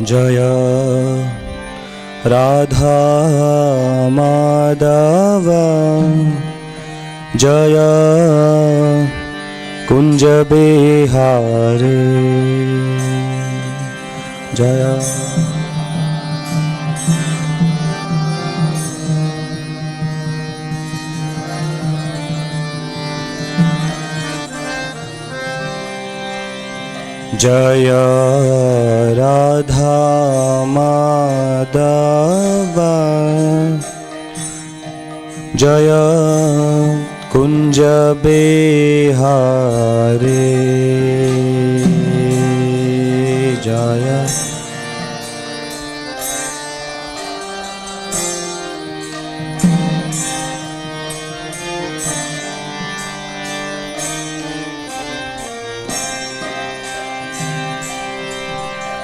जय राधा माधव जय कुंज बिहारी जय जय राधा माधव जय कुंज बिहारी जय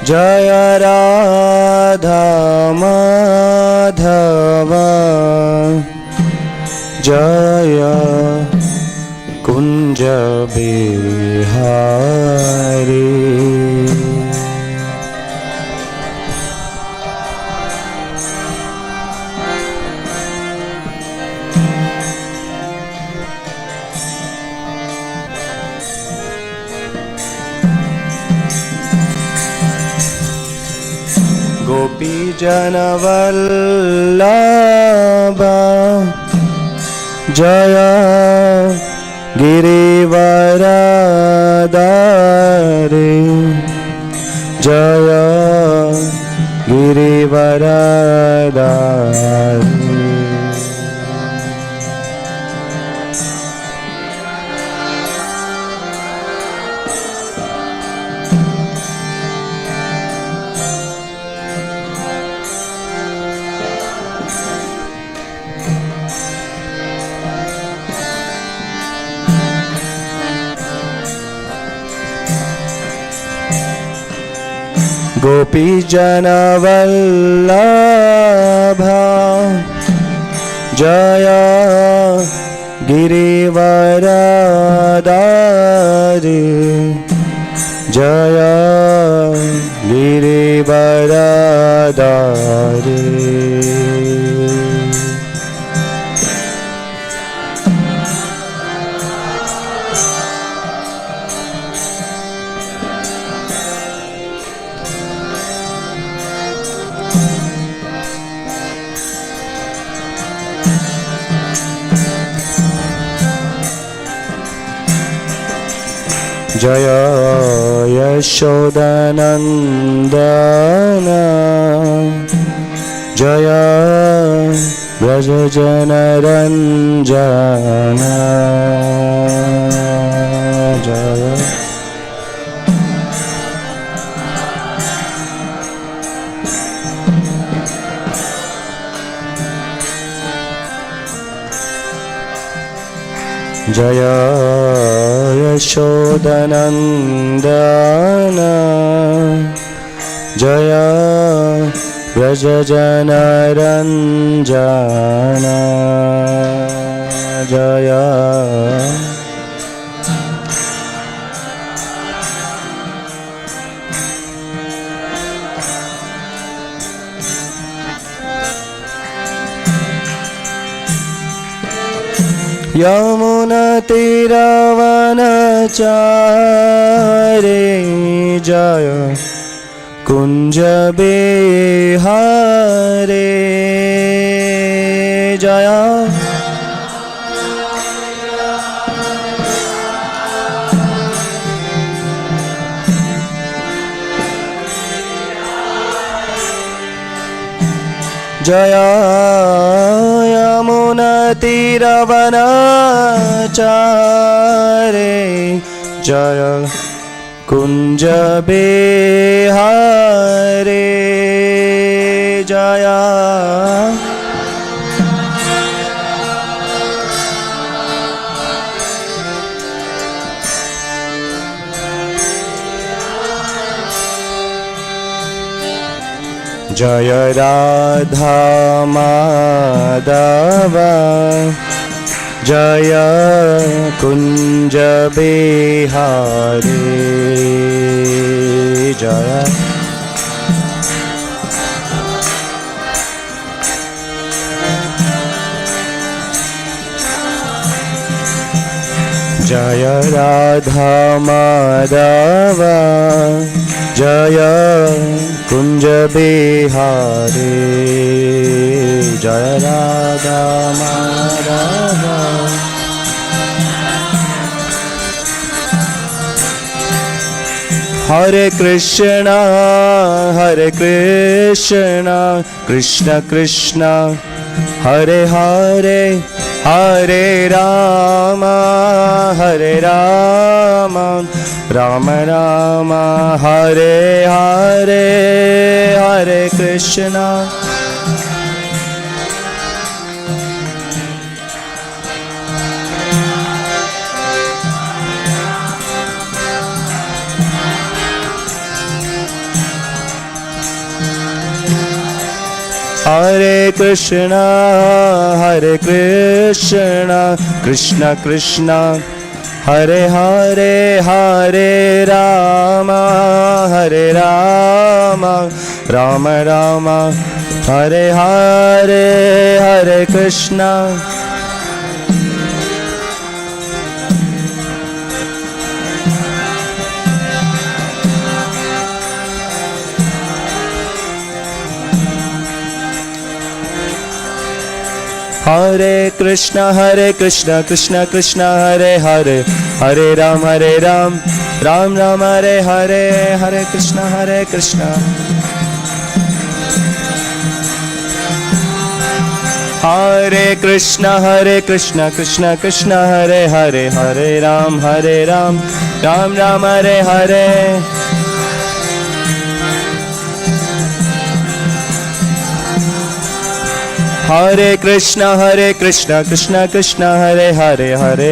जय राधा माधव जय कुंज बिहारी गोपी जनवल्लभ जय गिरिवरधारी जय गिरिवरधारी गोपी जनवल्लभ जय गिरिवरधारी जय गिरिवरधारी जय यशोदनंदन जय व्रजजनरंजन जय जय यशोदनंदन जय व्रजजनरंजन जय यमुनातीरवनचारी जय कुंज बिहारी जय जय यमुनातीरवनचारी जय कुंज बिहारी जय जय राधा माधव जय कुंज बिहारी जय जय राधा माधव जय कुंज बिहारी जय राधा माधव हरे कृष्णा कृष्ण कृष्ण हरे हरे हरे राम राम राम हरे हरे हरे कृष्णा हरे कृष्ण कृष्ण कृष्ण हरे हरे हरे राम राम राम हरे हरे हरे कृष्ण हरे कृष्ण कृष्ण कृष्ण हरे हरे हरे राम राम राम हरे हरे हरे कृष्ण हरे कृष्ण कृष्ण कृष्ण हरे हरे हरे राम राम राम हरे हरे हरे कृष्ण कृष्ण कृष्ण हरे हरे हरे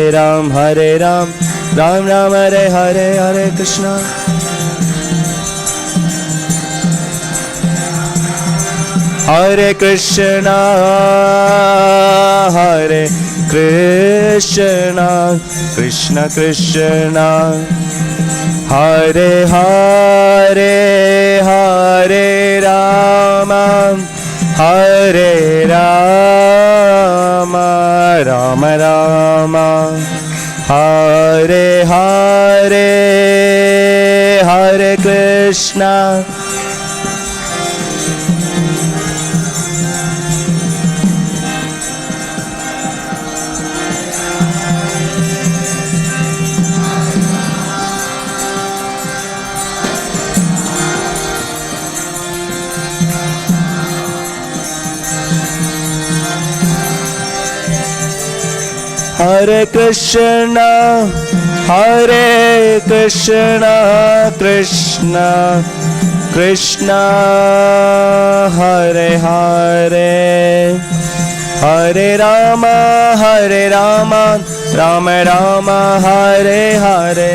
राम राम राम हरे हरे हरे कृष्ण कृष्ण कृष्ण कृष्ण हरे हरे हरे राम हरे राम राम राम हरे हरे हरे कृष्ण हरे कृष्ण कृष्ण कृष्ण हरे हरे हरे राम राम राम हरे हरे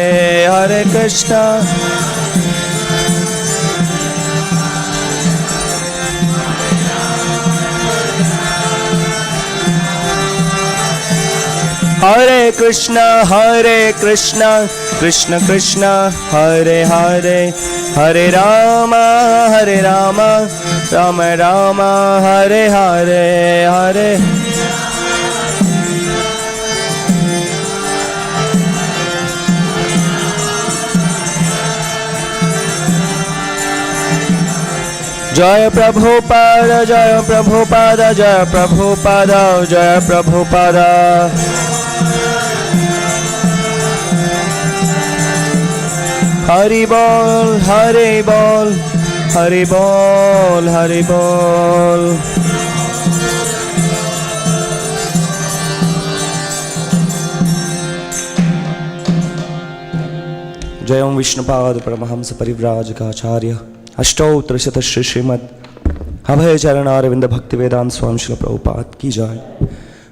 हरे कृष्ण हरे कृष्ण कृष्ण कृष्ण हरे हरे हरे राम राम राम हरे हरे हरे जय प्रभुपाद जय प्रभुपाद जय प्रभुपाद जय प्रभुपाद हरि बोल हरि बोल हरि बोल हरि बोल जय ओम विष्णुपाद परमहंस परिव्राजकाचार्य अष्टोत्तरशत श्री श्रीमद अभय चरण अरविंद भक्ति वेदांत स्वामी श्रील प्रभुपाद की जय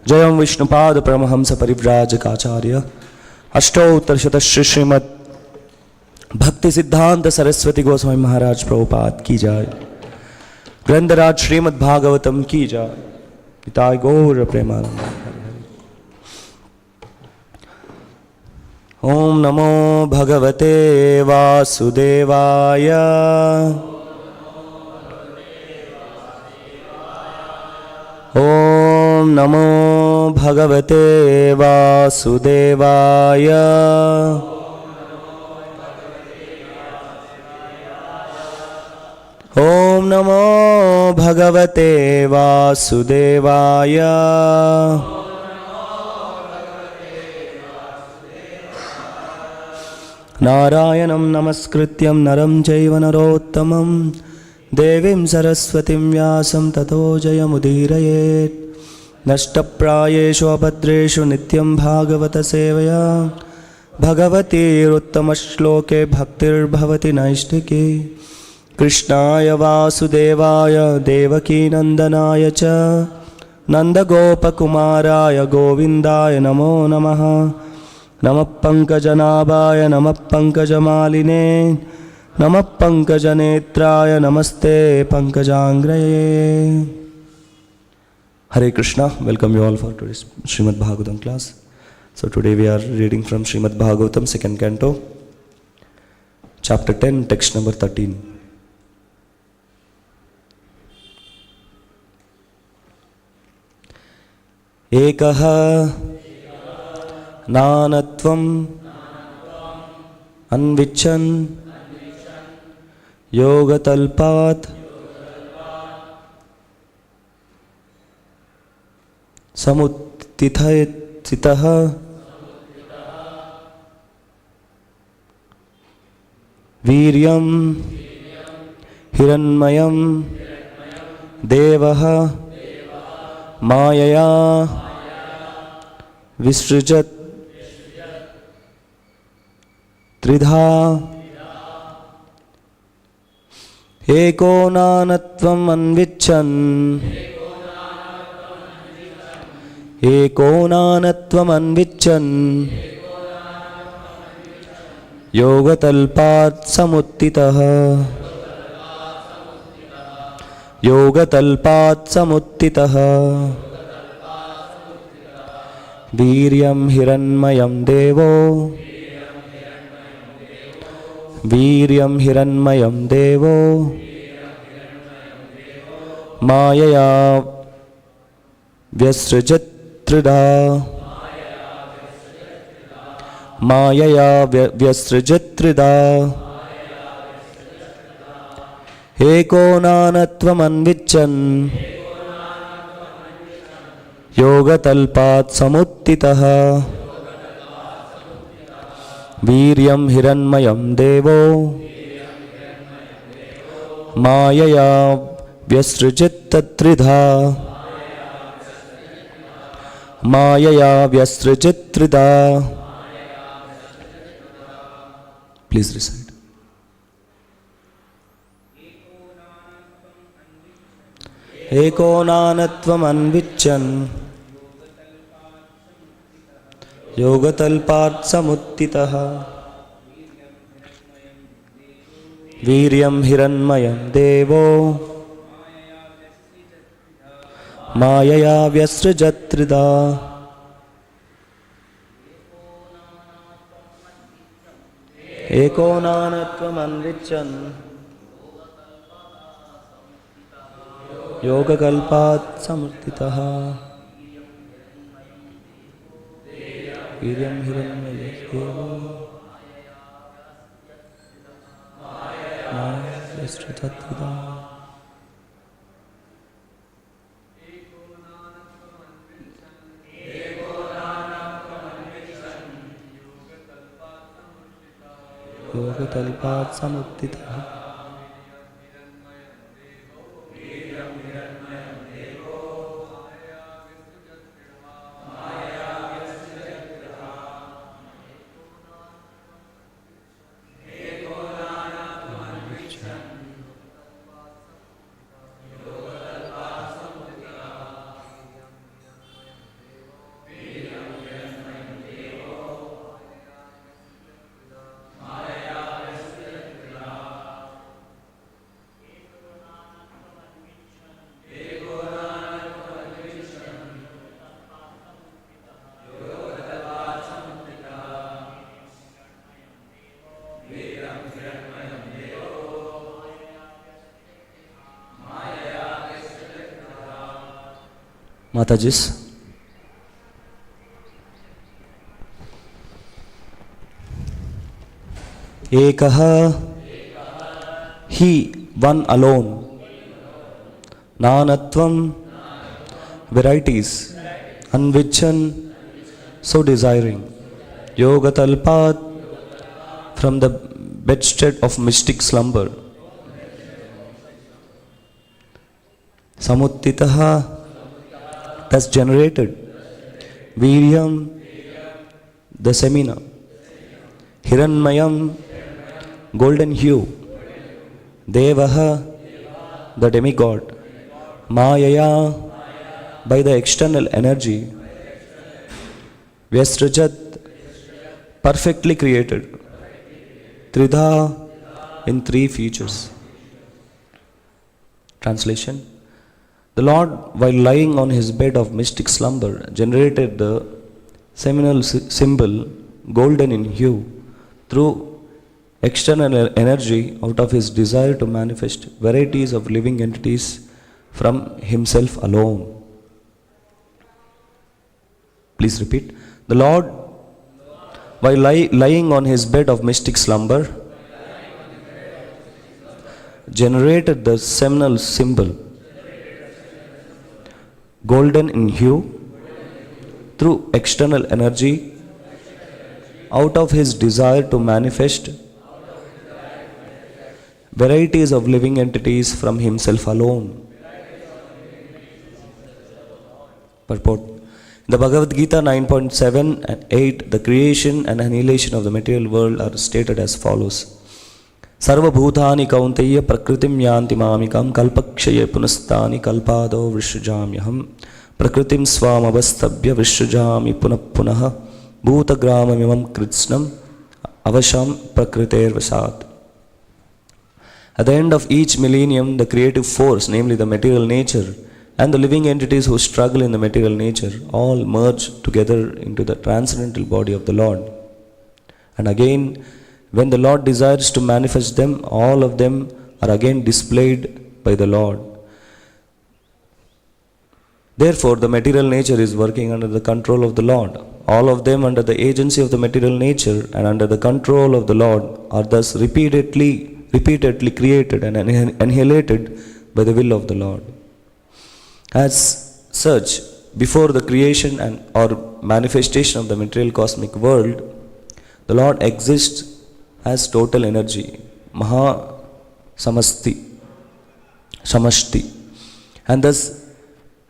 जय ओम विष्णुपाद परमहंस परिव्राजकाचार्य अष्टोत्तरशत श्री श्रीमद भक्ति सिद्धांत सरस्वती गोस्वामी महाराज प्रभुपाद की जय ग्रंथराज श्रीमद्-भागवतम की जय पिताय गौर प्रेमानंद ओम नमो भगवते वासुदेवाय ओम नमो Bhagavate Vasudevaya. Om Namo Bhagavate Vasudevaya. Narayanam Namaskrityam Naram Jaiva Narottamam Devim Saraswatim Vyasam Tato Jayamudhirayet. Nashtaprayeshu abhadreshu Nityam Bhagavata Sevaya. Bhagavati Ruttama-shloke Bhaktir Bhavati Naishtike. Krishnaya Vasudevaya Devaki Nandanaya Cha Nandagopakumaraya Govindaya Namo Namaha. Namah Pankajanabhaya Namah Pankajamaline Namah Pankajanetraya Namaste Pankajangraye. Hare Krishna, welcome you all for today's Śrīmad-Bhāgavatam class. So today we are reading from Śrīmad-Bhāgavatam, 2nd canto, chapter 10, text number 13. Ekaha Nanatvam Anvichan Yogatalpat Samuttithayititaha Viryam Hiranmayam Devaha Mayaya Visrujat Tridha Eko Nanatvam Anvichan Eko Nanatvam Anvichan Yogatalpat Samuttitaha Yogatalpat Samuttitaha Viryam Hiranmayam Devo Viryam Hiranmayam Devo Mayaya Vyasrajat Trida Mayaya Vyasrajat Trida Eko Nanatvam Anvichan Yogatalpat Samuttitaha Viryam Hiranmayam Devo Mayaya Vyasrajat Tridha Mayaya Vyasrajat Trida. Please recite. Eko Nanatvam Anvichan Yogatalpat Samuttitaha Viryam Hiranmayam Devo Mayaya Vyasrajat Trida. Eko Nanatvam Anvichan Yogakalpat Samuttitaha Viryam Hiranmayam Devo Mayaya Vyasrajat Trida. Yogatalpat Samuttitaha Matajis. Ekaha, He, one alone. Nanatvam, varieties. Anvichan, so desiring. Yogatalpat, from the bedstead of mystic slumber. Samuttitaha, thus generated. Viryam, the semina. Hiranmayam, golden hue. Devaha, the demigod. Mayaya, by the external energy. Vyasrajat, perfectly created. Tridha, in three features. Translation. The Lord, while lying on his bed of mystic slumber, generated the seminal symbol, golden in hue, through external energy out of his desire to manifest varieties of living entities from himself alone. Please repeat. The Lord, while lying on his bed of mystic slumber, generated the seminal symbol, golden in hue, through external energy, out of his desire to manifest varieties of living entities from himself alone. Purport. In the Bhagavad Gita 9.7 and 8, the creation and annihilation of the material world are stated as follows. Sarva bhutani kaunteya prakritim yanti mamikam kalpakshaye punastani kalpado vrishjamyaham prakritim swam avastabhya vrishjami punaha bhutagramamimam kritsnam avasham prakriter vasat. At the end of each millennium, the creative force, namely the material nature, and the living entities who struggle in the material nature all merge together into the transcendental body of the Lord. And again, when the Lord desires to manifest them, all of them are again displayed by the Lord. Therefore, the material nature is working under the control of the Lord. All of them under the agency of the material nature and under the control of the Lord are thus repeatedly created and annihilated by the will of the Lord. As such, before the creation and or manifestation of the material cosmic world, the Lord exists as total energy, Maha Samashti, and thus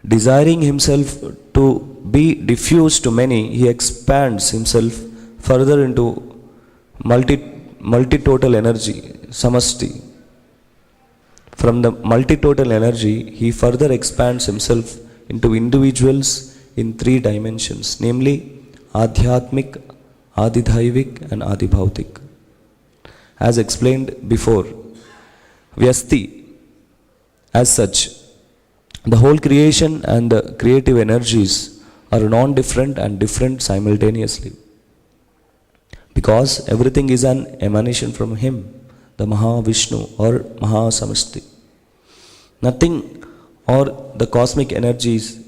desiring himself to be diffused to many, he expands himself further into multi-total energy, Samashti. From the multi-total energy, he further expands himself into individuals in three dimensions, namely Adhyatmik, Adidhaivik and Adibhautik. As explained before, Vyasti, as such, the whole creation and the creative energies are non-different and different simultaneously. Because everything is an emanation from him, the Mahavishnu or Mahasamasti. Nothing or the cosmic energies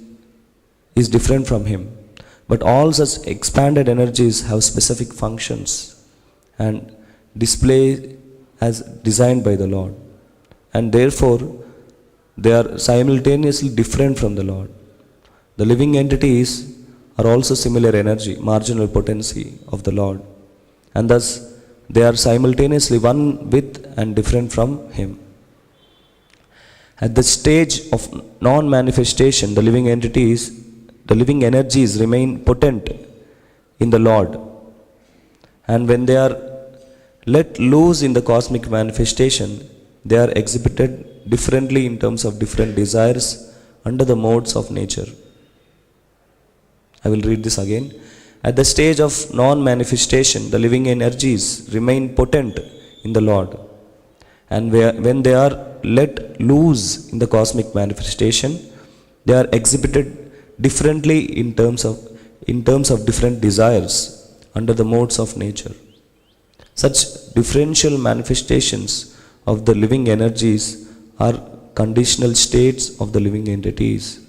is different from him, but all such expanded energies have specific functions and display as designed by the Lord, and therefore they are simultaneously different from the Lord. The living entities are also similar energy, marginal potency of the Lord, and thus they are simultaneously one with and different from him. At the stage of non-manifestation, the living energies remain potent in the Lord, and when they are let loose in the cosmic manifestation, they are exhibited differently in terms of different desires under the modes of nature. I will read this again. At the stage of non-manifestation, the living energies remain potent in the Lord, and when they are let loose in the cosmic manifestation, they are exhibited differently in terms of different desires under the modes of nature. Such differential manifestations of the living energies are conditional states of the living entities.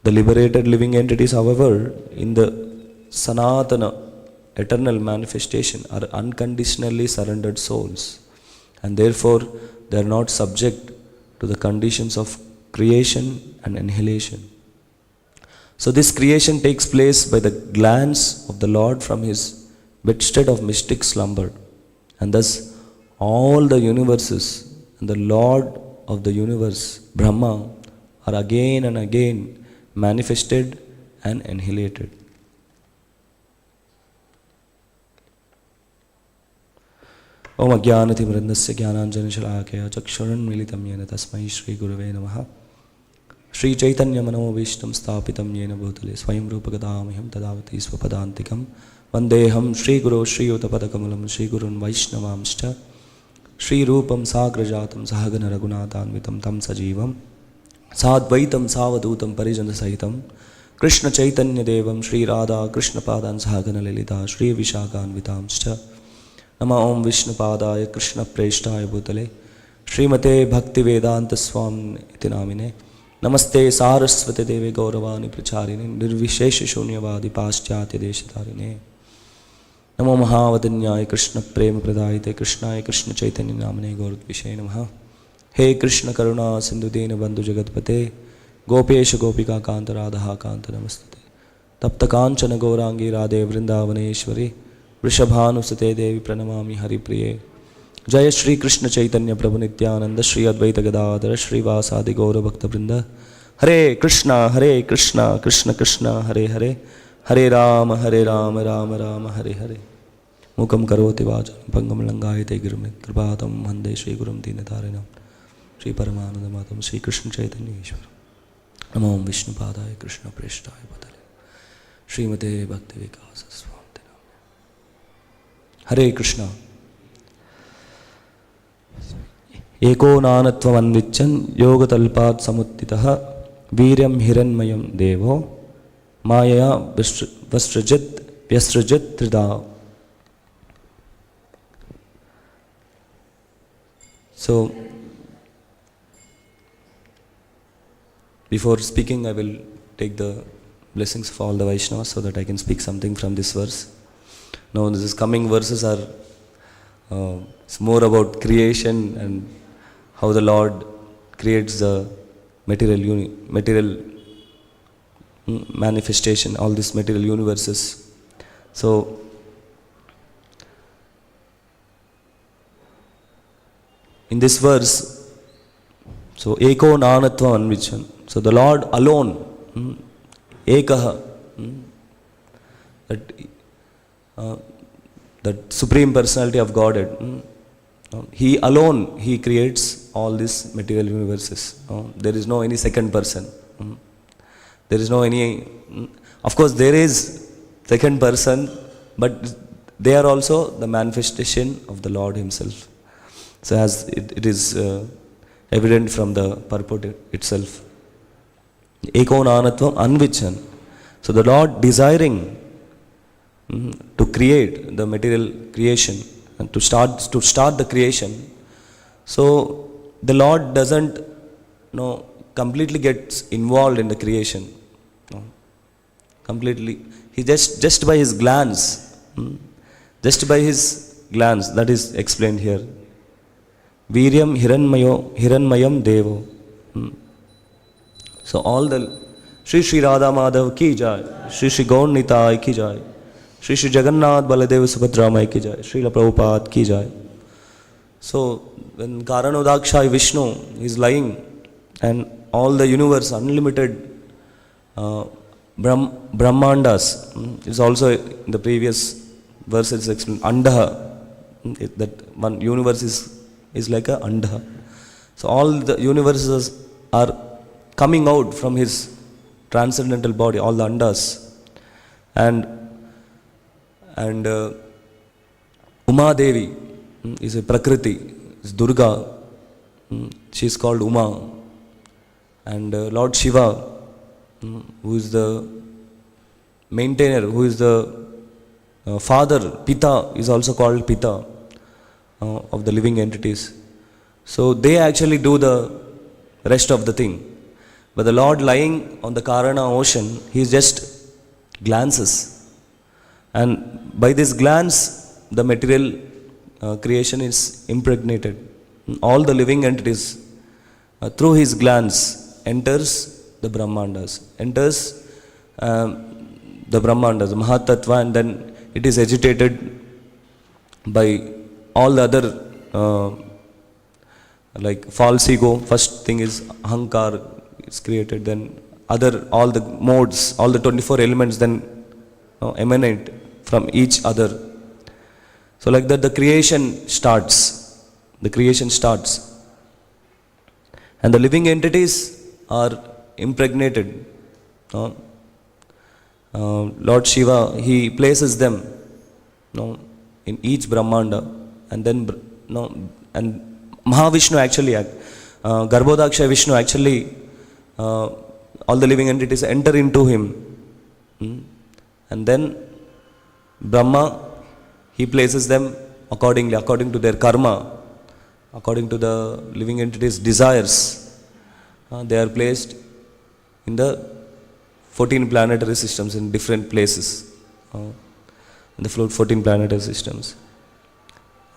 The liberated living entities, however, in the Sanatana eternal manifestation are unconditionally surrendered souls, and therefore they are not subject to the conditions of creation and annihilation. So this creation takes place by the glance of the Lord from his bedstead of mystic slumber, and thus all the universes and the Lord of the universe, Brahma, are again and again manifested and annihilated. Om Ajnanatimrandasya Jnananjanashalakaya Chakshurunmilitam Yena Tasmai Shri Gurave Namaha Shri Chaitanya Manovishnam Sthapitam Yena Bhutale Swayam Rupagadamiham Tadavati Swapadantikam Vandeham Shri Guru Shri Uttapadakamalam Shri Gurun Vaishnavamshcha Shri Rupam Sagrajatam Sahagana Raghunathanvitam Tam Sajivam Sadvaitam Savadutam Parijana Sahitam Krishna Chaitanya Devam Shri Radha Krishna Padan Sahagana Lilita Shri Vishakanvitamshcha Nama Om Vishnu Padaya Krishna Preshtaya Bhutale Srimate Bhakti Vedanta Swam Itinamine Namaste Saraswati Devi Gauravani Pracharine Nirvishesha Shunyavadi Paschatya Deshatarine Namo Mahavadanyaya Krishna Prema Pradayate Krishnaya Krishna Chaitanya Namane Gauradvishe Namaha He Krishna Karuna Sindhu Dena Bandhu Jagatpate Gopesha Gopika Kanta Radha Kanta Namastate Tapta Kanchana Gaurangi Radhe Vrindavaneshwari Vrishabhanusate Devi Pranamami Hari Priye Jaya Shri Krishna Chaitanya Prabhu Nityananda Shri Advaita Gadadhara Shri Vasadi Gaura Bhakta Vrinda Hare Krishna Krishna Krishna Hare Hare Hare Rama Rama Rama Hare Hare Mukam Karoti Vajam Pangam Langayate Girumit Kripatam Hande Shri Gurum Dinatarinam Shri Paramananda Matam Shri Krishna Chaitanya Ishwar Namo Om Vishnu Padaya Krishna Preshtaya Bhutale Srimate Bhakti Vikasa Swami Hare Krishna Eko Nanatvam Anvichan Yogatalpat Samuttitaha Viryam Hiranmayam Devo Maya Vyasrajit Trida. So, before speaking, I will take the blessings of all the Vaishnavas so that I can speak something from this verse. Now, these coming verses are it's more about creation and how the Lord creates the material manifestation, all these material universes. So, in this verse, so Eko Nanatva Anvichan, so the Lord alone, Ekaha, that Supreme Personality of Godhead, He alone, He creates all these material universes. There is no any second person. There is no any, of course there is second person, but they are also the manifestation of the Lord Himself. So as it is evident from the purport itself. Eko Nanatvam Anvichan. So the Lord desiring to create the material creation and to start the creation. So the Lord doesn't completely gets involved in the creation. Completely. He just by his glance, that is explained here. Viryam Hiranmayam Devo. So all the Shri Radha Madhav ki jai, Shri Gaur Nitai ki jai, Shri Jagannath Baladev Subhadra Mai ki jai, Srila Prabhupada ki jai. So when Karanodakshai Vishnu is lying and all the universe, unlimited Brahmandas, is also in the previous verses explained, Andaha, that one universe is like a Andaha. So all the universes are coming out from his transcendental body, all the Andas. And Uma Devi is a Prakriti, is Durga, she is called Uma. And Lord Shiva, who is the maintainer, who is the father, Pita, is also called Pita of the living entities. So they actually do the rest of the thing. But the Lord lying on the Karana ocean, he just glances. And by this glance, the material creation is impregnated. All the living entities, through his glance, enters the Brahmandas, the Mahatattva, and then it is agitated by all the other like false ego. First thing is Ahankar is created, then all the modes, all the 24 elements then emanate from each other. So like that the creation starts. And the living entities are impregnated. Lord Shiva, he places them in each Brahmanda, and then and Mahavishnu actually, Garbhodaksha Vishnu actually, all the living entities enter into him. And then Brahma, he places them accordingly, according to their karma, according to the living entities' desires. They are placed in the 14 planetary systems in different places, in the 14 planetary systems.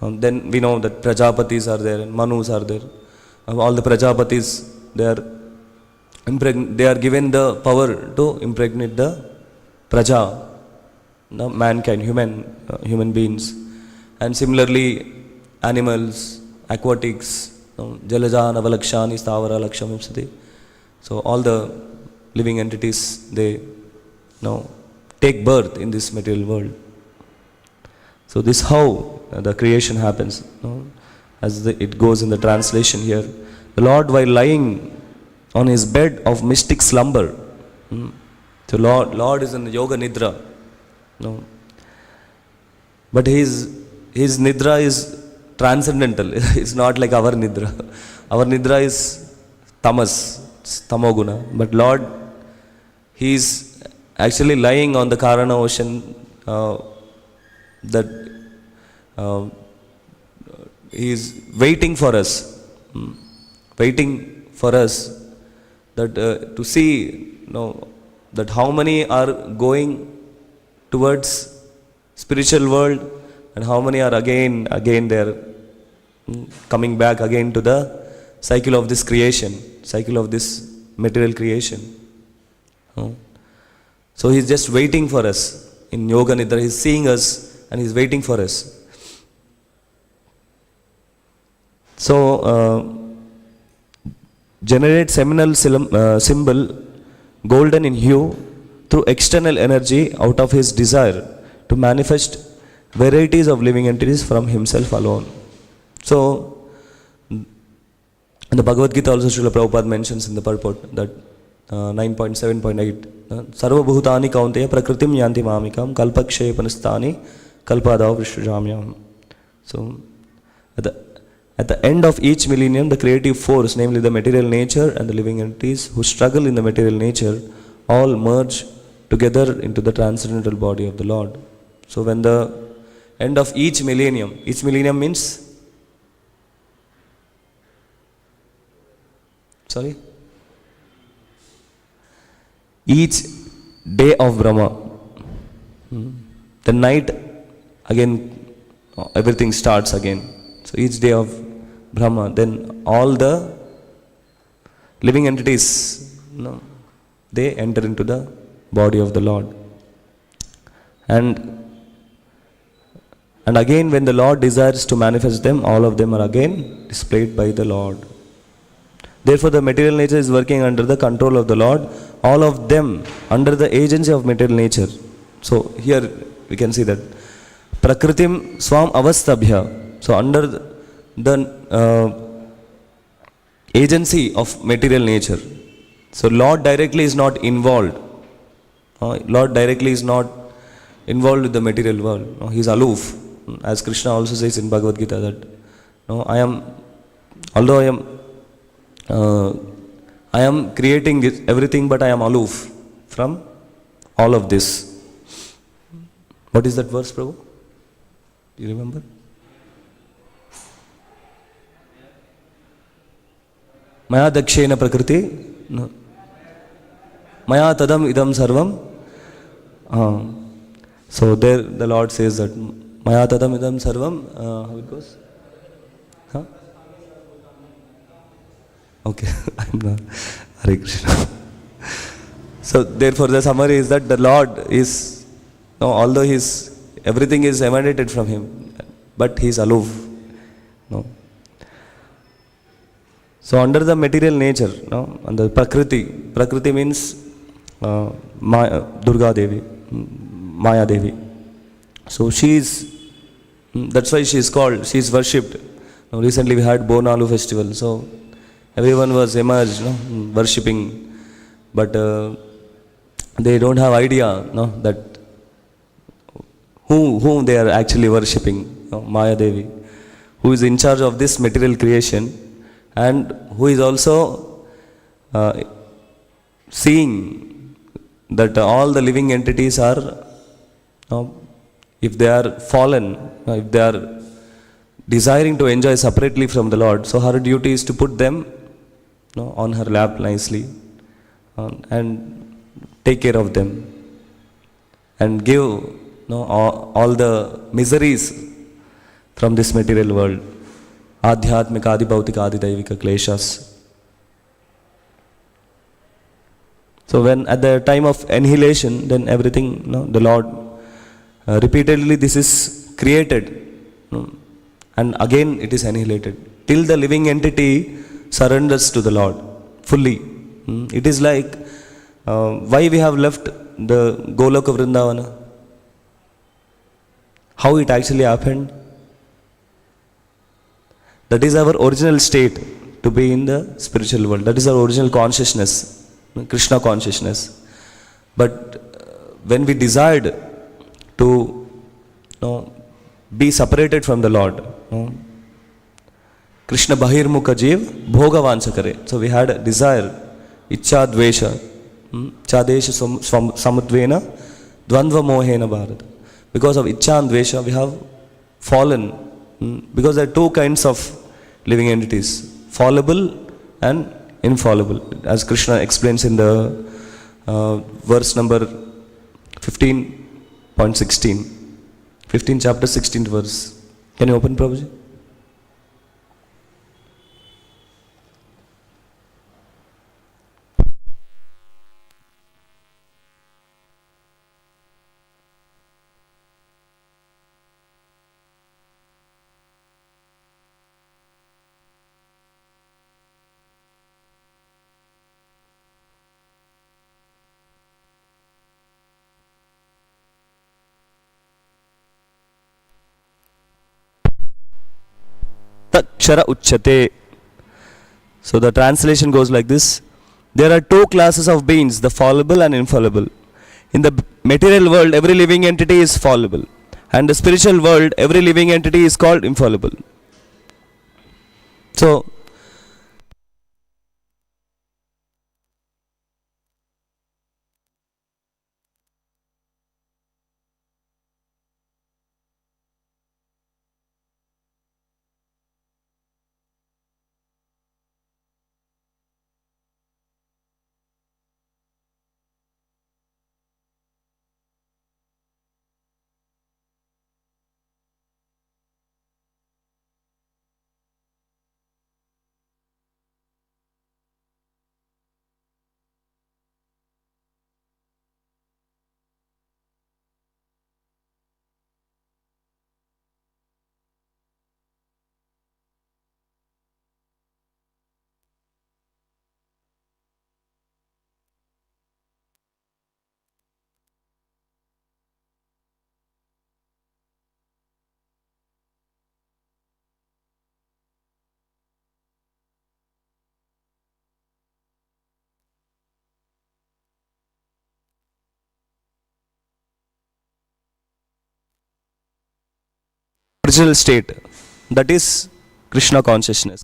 Then we know that Prajapatis are there and Manus are there. All the Prajapatis, they are given the power to impregnate the Praja, the mankind, human beings. And similarly, animals, aquatics, Jalaja, Navalakshani, Stavara, Lakshamipsati. So all the living entities, they take birth in this material world. So this how the creation happens, as it goes in the translation here. The Lord, while lying on his bed of mystic slumber, so Lord is in yoga nidra, but his nidra is transcendental. It's not like our nidra. Our nidra is tamas, tamoguna, but Lord, he is actually lying on the Karana ocean, that he is waiting for us, that to see that how many are going towards spiritual world and how many are again they are coming back again to the cycle of this creation, cycle of this material creation. So he is just waiting for us in Yoga Nidra. He is seeing us and he is waiting for us. So generate seminal symbol, golden in hue, through external energy out of his desire to manifest varieties of living entities from himself alone. So in the Bhagavad Gita also Srila Prabhupada mentions in the purport that 9.7.8 Sarva Bhutani Kaunteya Prakritim Yanti Mamikam Kalpakshe Panistani Kalpadav Vishrujamyam. So at the end of each millennium, the creative force, namely the material nature and the living entities who struggle in the material nature, all merge together into the transcendental body of the Lord. So when the end of each millennium means, each day of Brahma, the night again, everything starts again. So each day of Brahma, then all the living entities, they enter into the body of the Lord. And again, when the Lord desires to manifest them, all of them are again displayed by the Lord. Therefore, the material nature is working under the control of the Lord, all of them under the agency of material nature. So here we can see that Prakritim Swam Avastabhya. So under the agency of material nature. So Lord directly is not involved. Lord directly is not involved with the material world. He is aloof. As Krishna also says in Bhagavad Gita that I am creating everything, but I am aloof from all of this. What is that verse, Prabhu? Do you remember? Maya dakshena prakriti, maya tadam idam sarvam. So there the Lord says that Maya tadam idam sarvam, how it goes? Huh? Okay, I'm not. Hare Krishna. So therefore the summary is that the Lord is, no, although everything is emanated from Him, but He is aloof. No. So under the material nature, no, under Prakriti means Durga Devi, Maya Devi. So that's why she is worshipped. Now, recently we had Bonalu festival, so everyone was emerged, worshipping, but they don't have idea, that whom they are actually worshipping, Maya Devi, who is in charge of this material creation, and who is also seeing that all the living entities are, if they are fallen, if they are desiring to enjoy separately from the Lord, so her duty is to put them on her lap nicely and take care of them and give all the miseries from this material world. Adhyatmika, Adi Bhautika, Adi Daivika Kleshas. So when at the time of annihilation, then everything, the Lord repeatedly this is created, and again it is annihilated till the living entity surrenders to the Lord fully. It is like why we have left the Goloka Vrindavana, how it actually happened. That is our original state, to be in the spiritual world. That is our original consciousness, Krishna consciousness. But when we desired to be separated from the Lord, Krishna Bahirmukha Jeev Bhogavansa Kare. So we had a desire, Ichcha Dvesha, Chadesha Samudvena Dvandva Mohena Bharata. Because of Ichcha and Dvesha, we have fallen. Because there are two kinds of living entities, fallible and infallible, as Krishna explains in the verse number 15.16, 15 chapter 16th verse. Can you open, Prabhuji? Takshara Uchyate. So the translation goes like this: there are two classes of beings, the fallible and infallible. In the material world, every living entity is fallible, and the spiritual world, every living entity is called infallible. So original state, that is Krishna consciousness.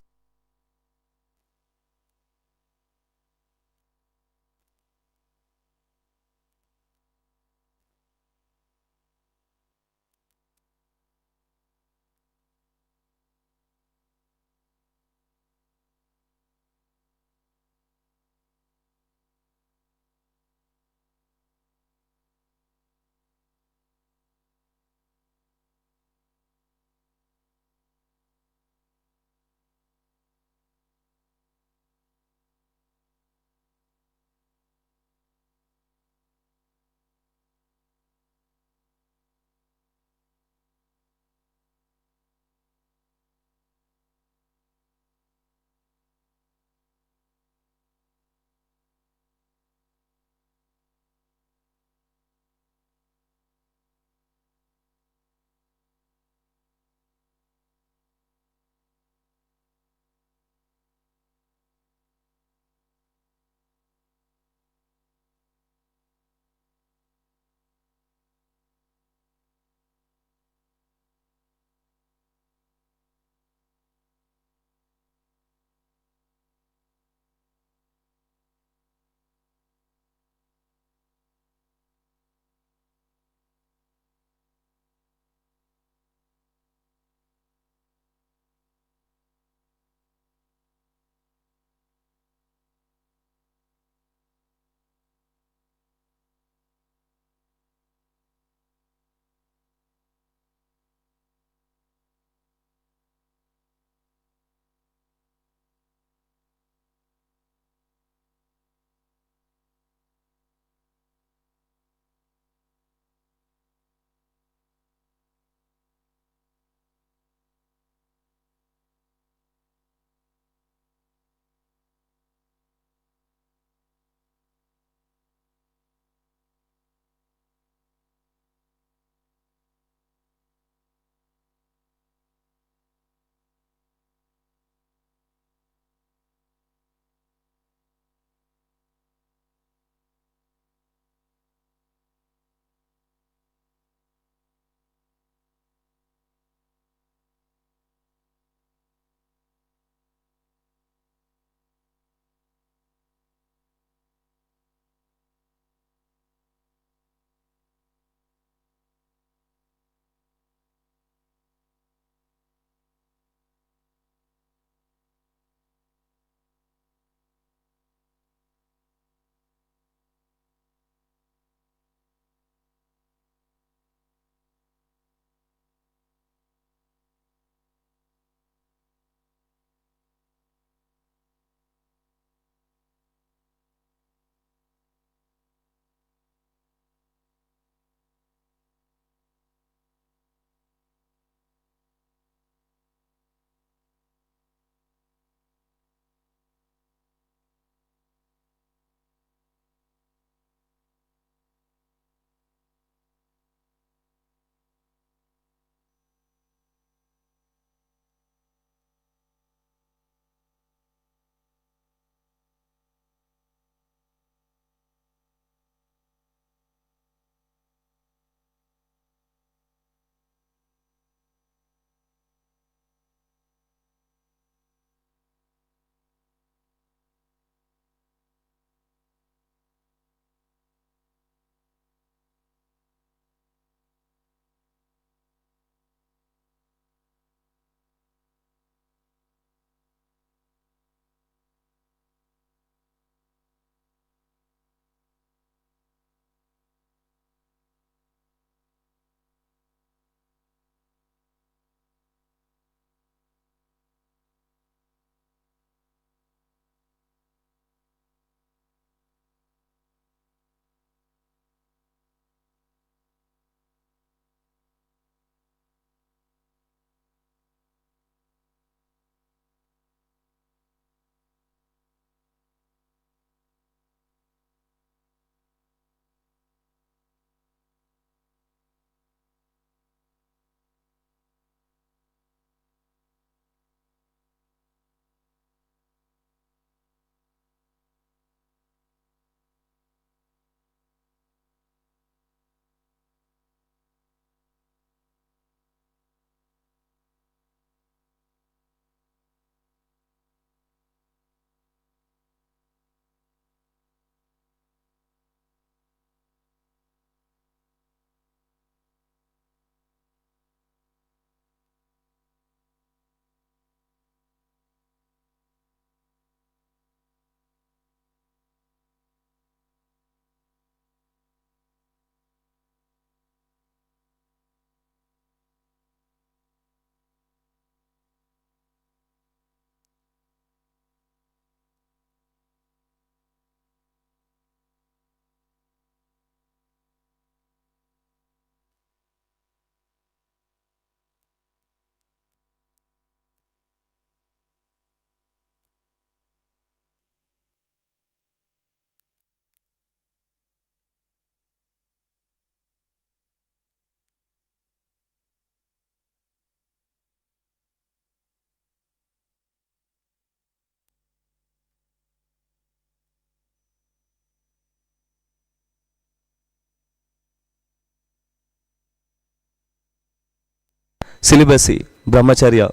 celibacy, brahmacharya.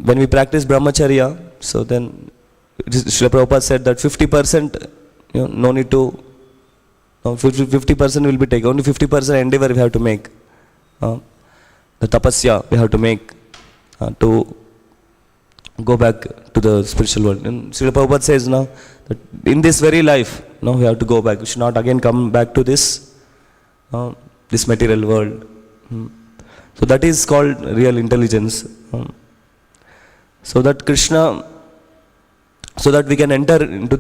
When we practice brahmacharya, so then Srila Prabhupada said that 50%, no need to, 50% will be taken. Only 50% endeavor we have to make. The tapasya we have to make to go back to the spiritual world. And Srila Prabhupada says now that in this very life, we have to go back. We should not again come back to this material world. So that is called real intelligence. So that Krishna, so that we can enter into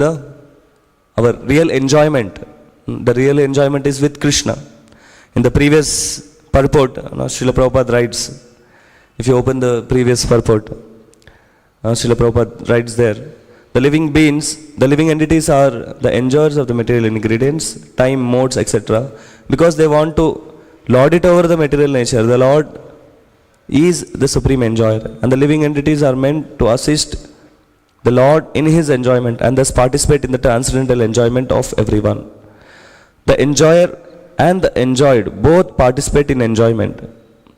our real enjoyment. The real enjoyment is with Krishna. In the previous purport, Srila Prabhupada writes, if you open the previous purport, Srila Prabhupada writes there, the living beings, the living entities are the enjoyers of the material ingredients, time, modes, etc. Because they want to lord it over the material nature. The Lord is the supreme enjoyer, and the living entities are meant to assist the Lord in his enjoyment and thus participate in the transcendental enjoyment of everyone. The enjoyer and the enjoyed both participate in enjoyment,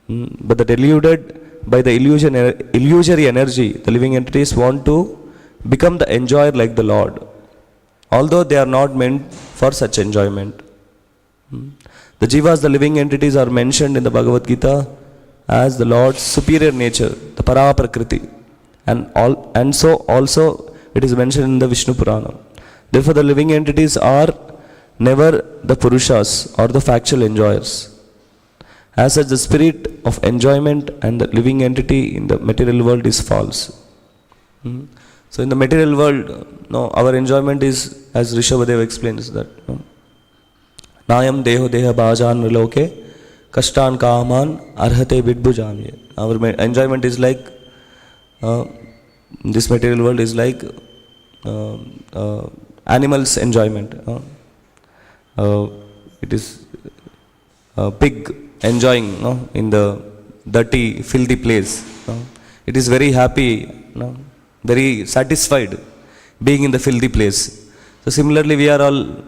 but the deluded by the illusory energy, the living entities want to become the enjoyer like the Lord, although they are not meant for such enjoyment. The jivas, the living entities, are mentioned in the Bhagavad Gita as the Lord's superior nature, the Paraprakriti, and so also it is mentioned in the Vishnu Purana. Therefore, the living entities are never the Purushas or the factual enjoyers. As such, the spirit of enjoyment and the living entity in the material world is false. So in the material world, our enjoyment is, as Rishabhadeva explains, that Nayam deho deha bhajan viloke kashtan kaman arhate vidbhujami. Our enjoyment is like, this material world is like animals' enjoyment. It is pig enjoying in the dirty, filthy place. It is very happy, very satisfied being in the filthy place. So similarly, we are all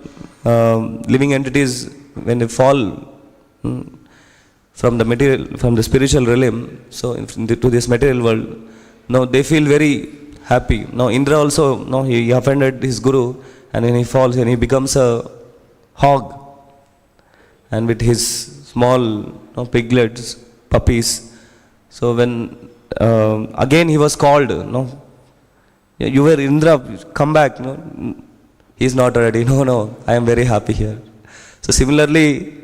living entities. When they fall from the material, from the spiritual realm, so to this material world, they feel very happy. Now Indra also, he offended his guru, and when he falls and he becomes a hog, and with his small piglets, puppies. So when again he was called, you were Indra, come back. He is not ready. No, I am very happy here. So similarly,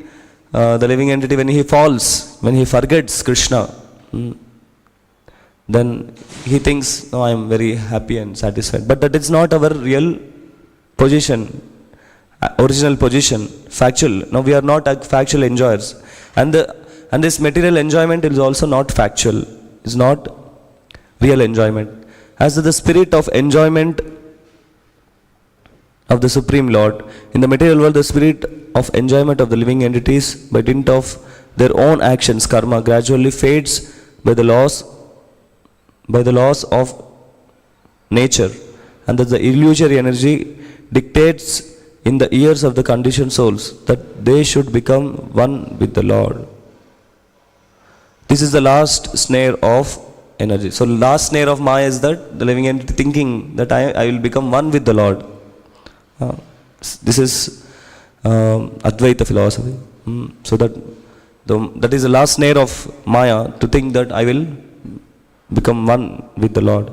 the living entity, when he falls, when he forgets Krishna, then he thinks, I am very happy and satisfied. But that is not our real position. Original position, factual. Now we are not factual enjoyers, and this material enjoyment is also not factual. It's not real enjoyment. As the spirit of enjoyment of the Supreme Lord in the material world, the spirit of enjoyment of the living entities, by dint of their own actions, karma, gradually fades by the laws of nature, and that the illusory energy dictates in the ears of the conditioned souls that they should become one with the Lord. This is the last snare of energy. So last snare of Maya is that the living entity thinking that I will become one with the Lord. This is Advaita philosophy. So that is the last snare of Maya, to think that I will become one with the Lord.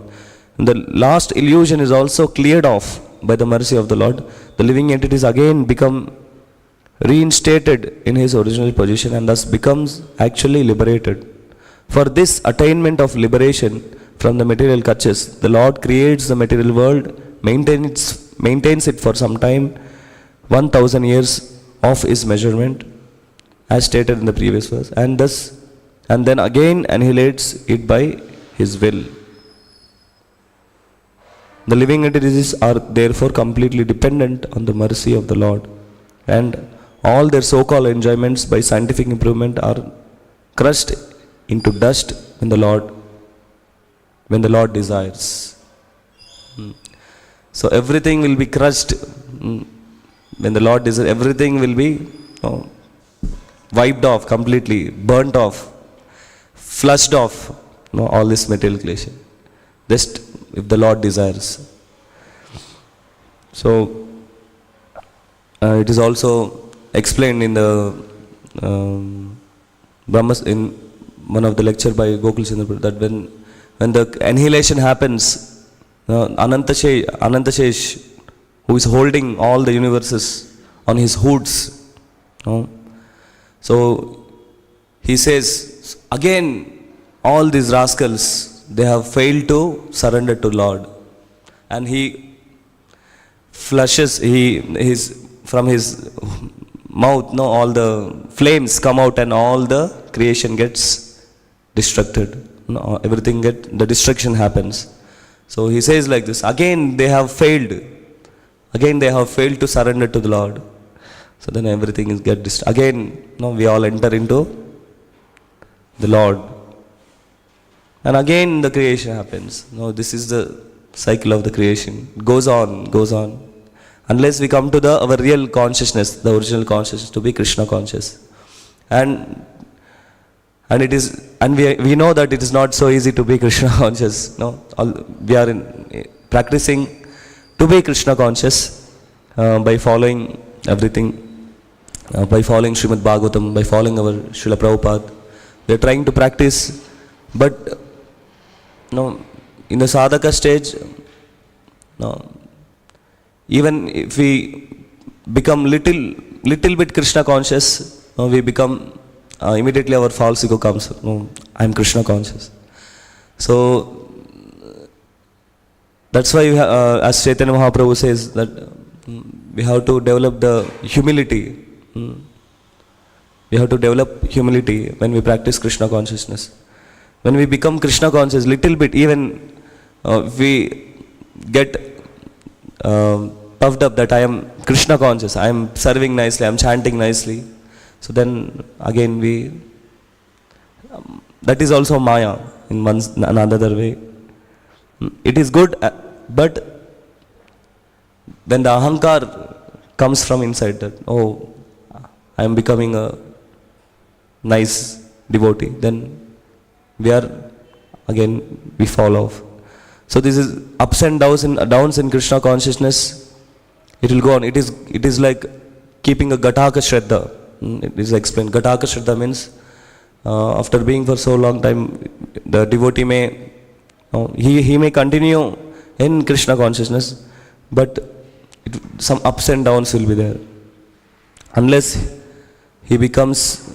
And the last illusion is also cleared off by the mercy of the Lord. The living entities again become reinstated in his original position, and thus becomes actually liberated. For this attainment of liberation from the material clutches, the Lord creates the material world, maintains it for some time, 1000 years of his measurement, as stated in the previous verse, and then again annihilates it by his will. The living entities are therefore completely dependent on the mercy of the Lord, and all their so-called enjoyments by scientific improvement are crushed into dust when the Lord desires. So everything will be crushed when the Lord desires. Everything will be wiped off completely, burnt off, flushed off, all this material creation. Just if the Lord desires. So it is also explained in the Brahmas, in one of the lecture by Gokul Chandra, that when the annihilation happens, Anantashesh, who is holding all the universes on his hoods, so he says, again, all these rascals, they have failed to surrender to Lord. And he flushes, from his mouth, all the flames come out and all the creation gets destructed. Everything the destruction happens. So he says like this, again they have failed to surrender to the Lord. So then everything is destroyed. Again, we all enter into the Lord. And again the creation happens. This is the cycle of the creation. It goes on. Unless we come to our real consciousness, the original consciousness, to be Krishna conscious. And we know that it is not so easy to be Krishna conscious. We are practicing to be Krishna conscious by following everything, by following Śrīmad-Bhāgavatam, by following our Srila Prabhupada. We are trying to practice, but in the sadhaka stage, even if we become little bit Krishna conscious, we become immediately our false ego comes. I am Krishna conscious. So that's why as Chaitanya Mahaprabhu says that we have to develop the humility. We have to develop humility when we practice Krishna consciousness. When we become Krishna conscious, little bit, even if we get puffed up that I am Krishna conscious, I am serving nicely, I am chanting nicely. So then again that is also Maya in another way. It is good, but when the ahankar comes from inside that, I am becoming a nice devotee, then we fall off. So this is ups and downs in Krishna consciousness. It will go on. It is like keeping a Gataka Shraddha. It is explained. Gataka Shraddha means after being for so long time, the devotee may he may continue in Krishna consciousness, but some ups and downs will be there. Unless he becomes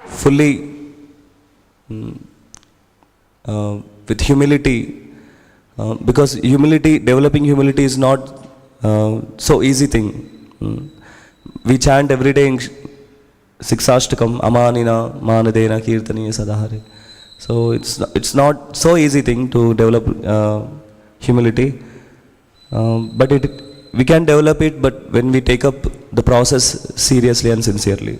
fully with humility, because developing humility is not so easy thing. We chant every day in Siksashtakam, Amanina, Manadena, Kirtaniya, Sadahare. So it's not so easy thing to develop humility, but we can develop it, but when we take up the process seriously and sincerely.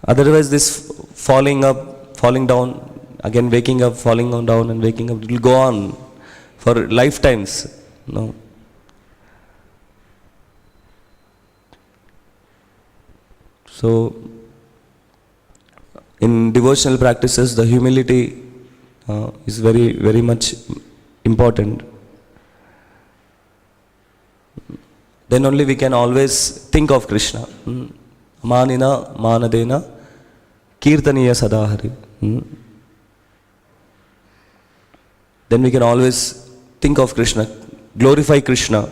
Otherwise this falling up, falling down, again waking up, falling down and waking up, it will go on for lifetimes. So in devotional practices, the humility is very, very much important. Then only we can always think of Krishna. Manina, Manadena, Kirtaniya Sadahari. Then we can always think of Krishna, glorify Krishna,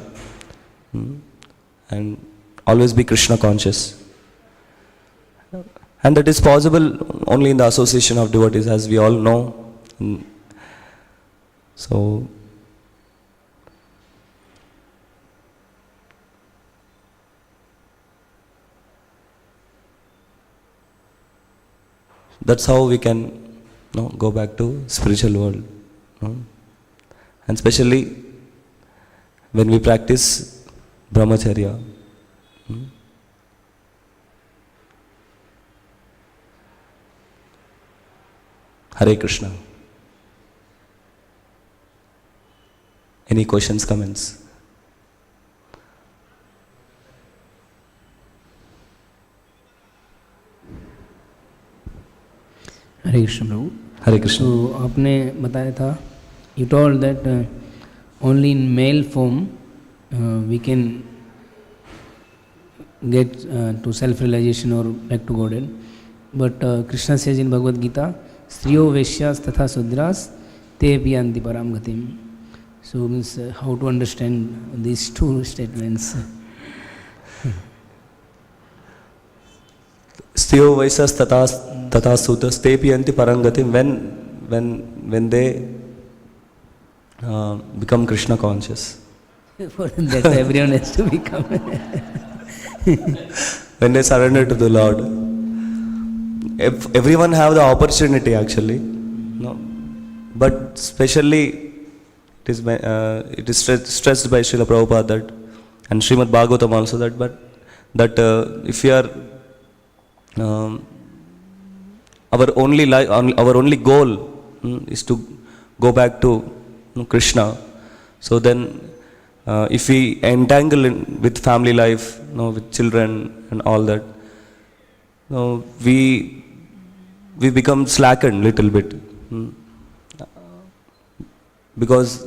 and always be Krishna conscious. And that is possible only in the association of devotees, as we all know. So that's how we can go back to spiritual world. And especially when we practice brahmacharya. Hare Krishna. Any questions, comments? Hare Krishna Prabhu. Hare Krishna. तो आपने बताया था, you told that only in male form we can get to self-realization or back to Godhead. But Krishna says in Bhagavad Gita, Striyo Veshyas Tatha Sudras Te Piyanti Param Gatim. So means how to understand these two statements? Stiyo Vaisas Tata Sutras Te Piyanti Parangatim, when they become Krishna conscious. For that everyone has to become. When they surrender to the Lord. Everyone have the opportunity actually. No? But especially it is stressed by Srila Prabhupada that, and Śrīmad-Bhāgavatam also that if we are our only goal is to go back to Krishna. So then if we entangle with family life, with children and all that, we become slackened little bit, because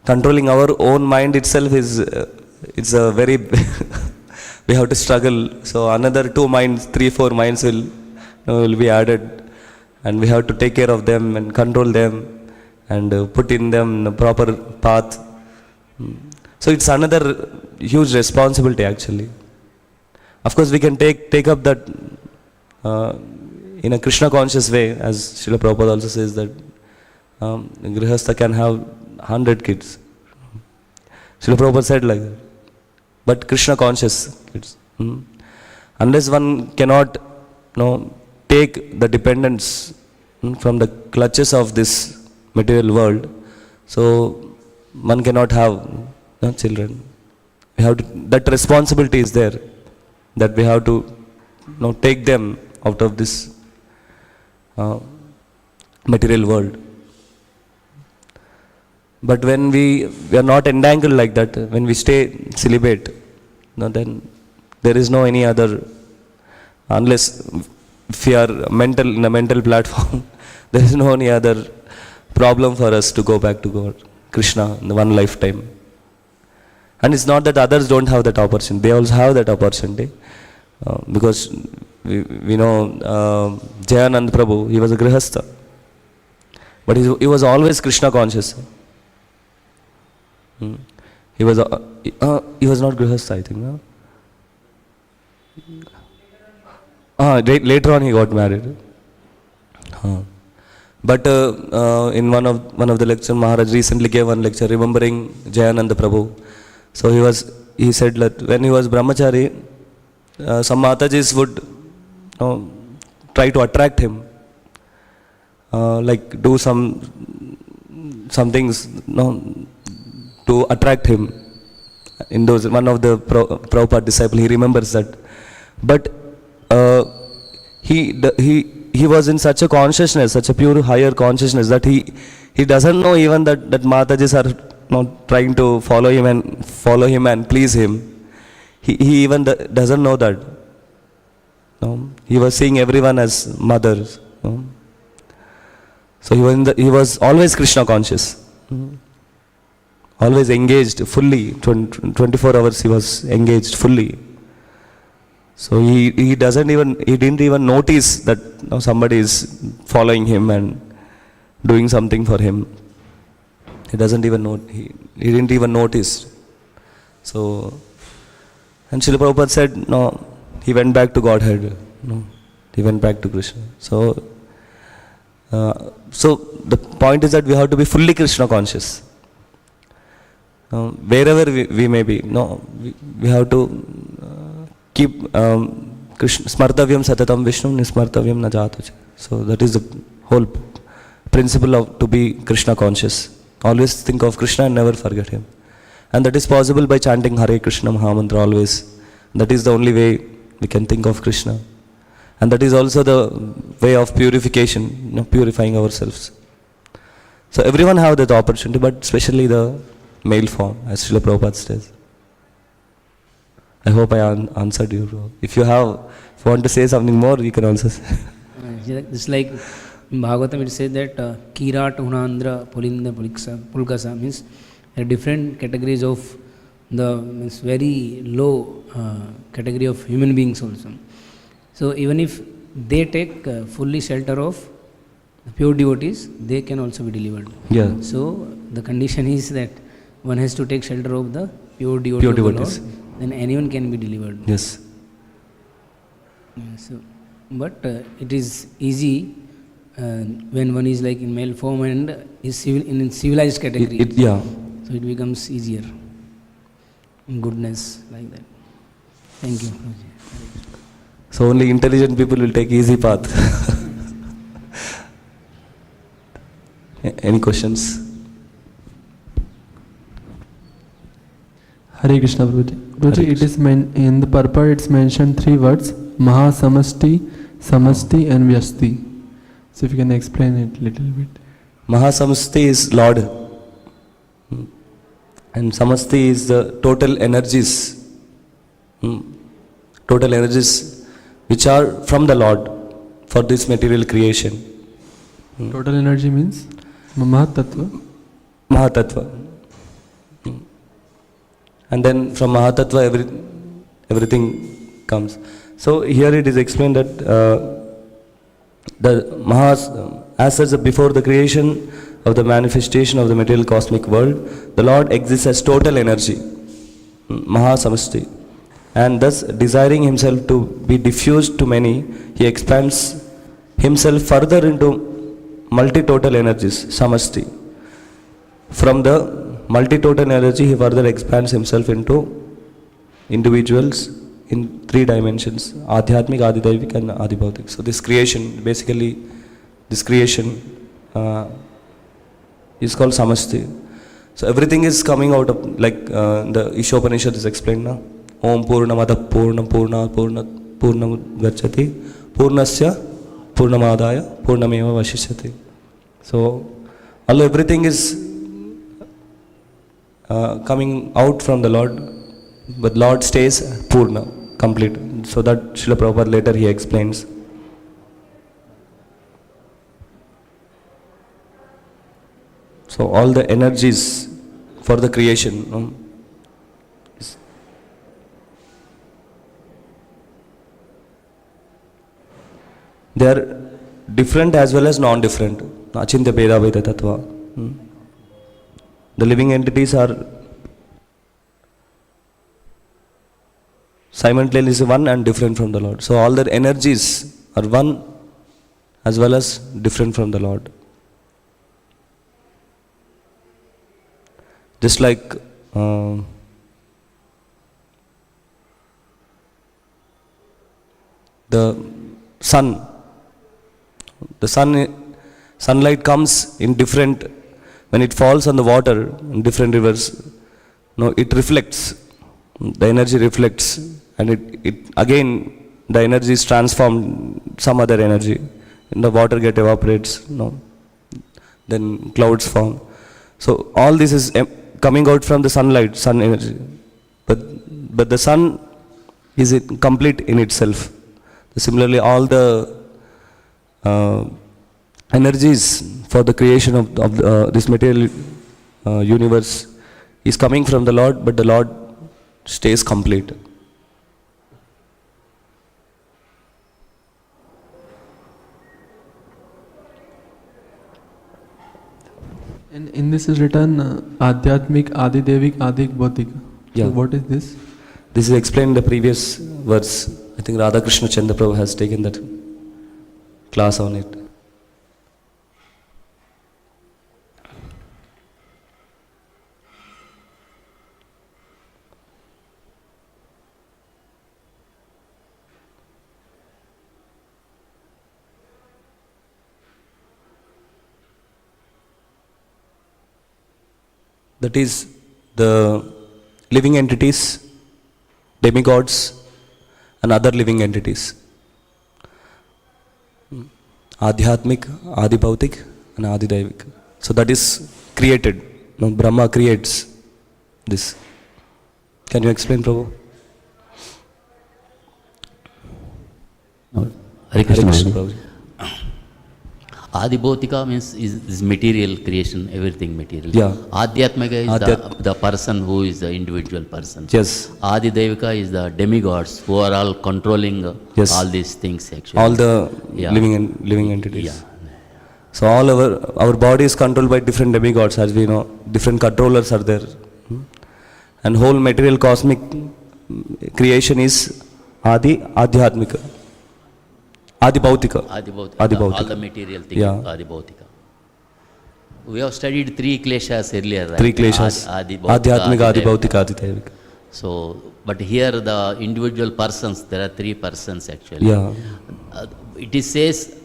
controlling our own mind itself it's a very we have to struggle. So another 2 minds, 3, 4 minds will be added, and we have to take care of them and control them and put in them the proper path. So it's another huge responsibility actually. Of course we can take up that in a Krishna conscious way, as Srila Prabhupada also says that Grihastha can have 100 kids. Srila Prabhupada said like that. But Krishna conscious kids. Unless one cannot take the dependence from the clutches of this material world, so one cannot have children. We have to, that responsibility is there, that we have to take them out of this material world. But when we are not entangled like that, when we stay celibate, then there is no any other, unless if we are in a mental platform, there is no any other problem for us to go back to God, Krishna in the one lifetime. And it's not that others don't have that opportunity, they also have that opportunity. Because we know Jayanand Prabhu, he was a Grihastha, but he was always Krishna conscious. He was not Grihastha, I think. No? Later on he got married. But in one of the lectures, Maharaj recently gave one lecture remembering Jayananda Prabhu. So he said that when he was brahmachari, some Matajis would try to attract him, like do some things to attract him. In those, one of the Prabhupada disciple, he remembers that. But he was in such a consciousness, such a pure higher consciousness, that he doesn't know even that Matajis are trying to follow him and please him. He even doesn't know that. He was seeing everyone as mothers. So he was always Krishna conscious. Always engaged fully, 24 hours he was engaged fully. So he didn't even notice that somebody is following him and doing something for him. He didn't even notice. So, and Srila Prabhupada said, no, he went back to Godhead. He went back to Krishna. So the point is that we have to be fully Krishna conscious. Wherever we may be, we have to keep Krishna smartavyam satatam Vishnu nismartavyam na jatuche. So that is the whole principle of to be Krishna conscious. Always think of Krishna and never forget him. And that is possible by chanting Hare Krishna Mahamantra always. That is the only way we can think of Krishna. And that is also the way of purification, purifying ourselves. So everyone have that opportunity, but especially the male form, as Srila Prabhupada says. I hope I answered you. If you have If you want to say something more, you can also say. It's like in Bhagavatam it says that Kirat, Hunandra, Pulinda, Pulkasa means different categories of the means very low category of human beings also. So even if they take fully shelter of the pure devotees, they can also be delivered. Yeah. So the condition is that one has to take shelter of the pure devotee Pure of the devotees. Lord, then anyone can be delivered. Yes. Yeah, so, but it is easy when one is like in male form and is in civilized category. Yeah. So it becomes easier in goodness like that. Thank you. So only intelligent people will take easy path. Any questions? Hare Krishna, Prabhuji. Prabhuji, it is in the purport it's mentioned 3 words: Maha, Samasti, Samasti and Vyasti. So if you can explain it a little bit. Mahasamasti is Lord. And Samasti is the total energies. Total energies which are from the Lord for this material creation. Total energy means Mahatattva. Mahatattva. And then from Mahatattva everything comes. So here it is explained that the Mahas, as such, before the creation of the manifestation of the material cosmic world, the Lord exists as total energy, Mahasamasti. And thus, desiring himself to be diffused to many, he expands himself further into multi-total energies, Samasti. From the multi-total energy, he further expands himself into individuals in 3 dimensions: Adhyatmik, Adidevik and Adibhautik. So this creation, basically, this creation is called Samasti. So everything is coming out of, like the Ishopanishad is explained now. Om Purnamada Purnam Purna Purnam Gacchati Purnasya Purnamadaya Purnameva Vashishyati. So although everything is coming out from the Lord, but Lord stays Purna, complete. So that Srila Prabhupada later he explains. So all the energies for the creation, they are different as well as non-different. Achintya Beda Veda Tattva. The living entities are simultaneously one and different from the Lord. So all their energies are one as well as different from the Lord. Just like the sun. The sunlight comes in different, when it falls on the water in different rivers, it reflects, the energy reflects, and it again the energy is transformed some other energy, and the water get evaporates, then clouds form. So all this is coming out from the sunlight, sun energy, but the sun is complete in itself. Similarly, all the energies for the creation of this material universe is coming from the Lord, but the Lord stays complete. And in this is written Adhyatmik, Adidevik, Adik, Bhautik. Yeah. So what is this? This is explained in the previous verse. I think Radha Krishna Chandra Prabhu has taken that class on it. That is the living entities, demigods and other living entities. Adhyatmik, Adibhautik and Adidevik. So that is created. Brahma creates this. Can you explain, Prabhu? Hare Krishna. Prabhuji. Adi Bhautika means is material creation, everything material. Yeah. Adhyatmika is the person who is the individual person. Yes. Adi Devika is the demigods who are all controlling Yes. all these things actually. All the Yeah. living entities. Yeah. So all our body is controlled by different demigods, as we know. Different controllers are there. And whole material cosmic creation is Adhyatmika. Adi Bhautika. Adi Bhautika. Adi All Bhautika. the material thing. Yeah. Adi Bhautika. We have studied three kleshas earlier, right? Three kleshas. Adi Bhautika, Adhyatmika, Adi Devika. Bhautika, Adi Devika. So, but here the individual persons, there are three persons actually. Yeah. It says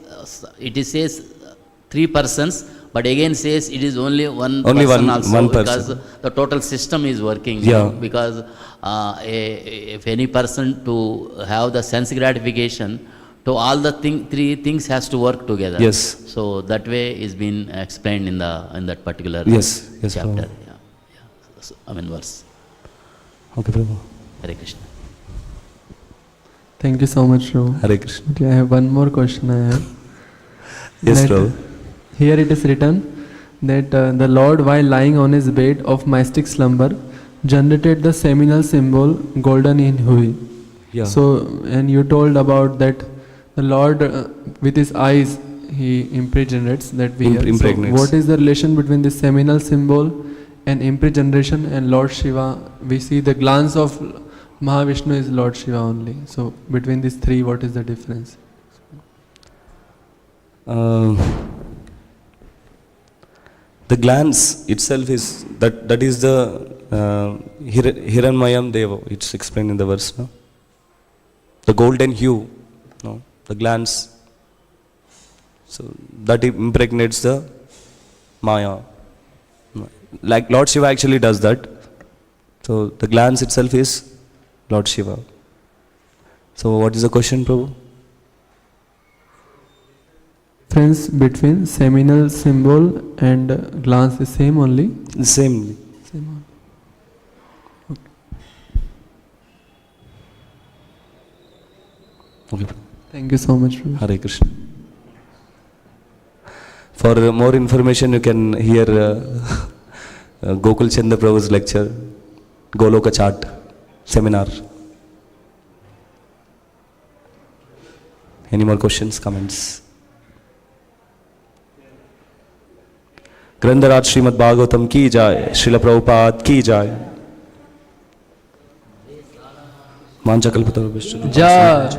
three persons, but again says it is only one person also, one because person. the total system is working. Yeah. Because if any person to have the sense gratification, so all the three things has to work together. Yes. So that way is been explained in that particular Yes, chapter. Prabhu. Yeah. So, verse. Okay, Prabhu. Hare Krishna. Thank you so much, Prabhu. Hare Krishna. Okay, I have one more question. Yes, That Prabhu. Here it is written that the Lord, while lying on his bed of mystic slumber, generated the seminal symbol golden in Hui. Yeah. So, and you told about that the Lord with his eyes he impregnates that we hear. Impregnates. So what is the relation between this seminal symbol and impregnation and Lord Shiva? We see the glance of Mahavishnu is Lord Shiva only. So between these three, what is the difference? The glance itself is that is the Hiranmayam Deva. It's explained in the verse. No? The golden hue, no? The glance. So that impregnates the Maya. Like Lord Shiva actually does that. So the glance itself is Lord Shiva. So what is the question, Prabhu? Difference between seminal symbol and glance is same only? The same. Same only. Okay. Thank you so much, Prabhu. Hare Krishna. For more information, you can hear Gokul Chanda Prabhu's lecture, Goloka Chart seminar. Any more questions, comments? ग्रंथराज श्रीमद्-भागवतम की जाय, श्रील प्रभुपाद की जाय। मांचा कल्पतरुभ्यश्च जय।